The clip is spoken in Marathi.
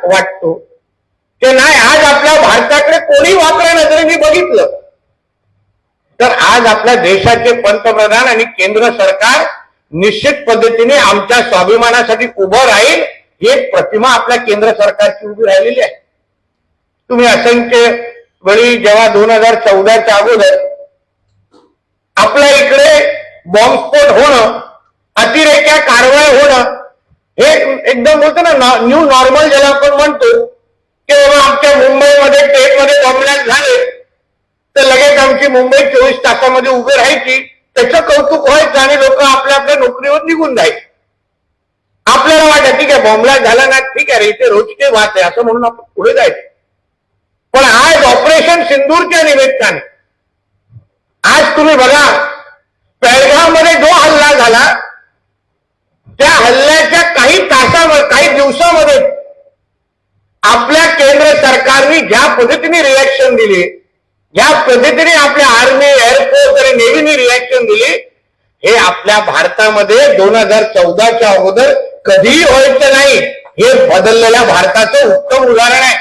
वाटतो की नाही, आज आपल्या भारताकडे कोणी वाकड्या नजरेने बघितलं तर आज आपल्या देशाचे पंतप्रधान आणि केंद्र सरकार निश्चित पद्धतीने आमच्या स्वाभिमानासाठी उभं राहील, ही एक प्रतिमा आपल्या केंद्र सरकारची उभी राहिलेली आहे. तुम्ही असंख्य वेळी जेव्हा 2014च्या अगोदर आपल्या इकडे बॉम्बस्फोट होणं, अतिरेक्या कारवाई होणं, हे एकदम बोलतो ना न्यू नॉर्मल ज्याला आपण म्हणतो, की बाबा आमच्या मुंबईमध्ये ट्रेनमध्ये बॉम्बलास्ट झाले तर लगेच आमची मुंबई 24 तासामध्ये उभी राहायची, त्याचं कौतुक व्हायचं आणि लोक आपल्या आपल्या नोकरीवर निघून जायचे. आपल्याला वाटत ठीक आहे बॉम्बलास्ट झाला ना, ठीक आहे रे, इथे रोजचे वाच आहे असं म्हणून आपण पुढे जायचं. पण आज ऑपरेशन सिंदूरच्या निमित्ताने आज तुम्ही बघा, पेडगावमध्ये जो हल्ला झाला त्या हल्ल्याच्या काही दिवसामध्ये आपल्या केंद्र सरकारने ज्या पद्धतीने रिॲक्शन दिली, ज्या पद्धतीने आपल्या आर्मी, एअरफोर्स आणि नेव्हीने रिॲक्शन दिली, हे आपल्या भारतामध्ये 2014च्या अगोदर कधीही व्हायचं नाही. हे बदललेल्या भारताचं उत्तम उदाहरण आहे.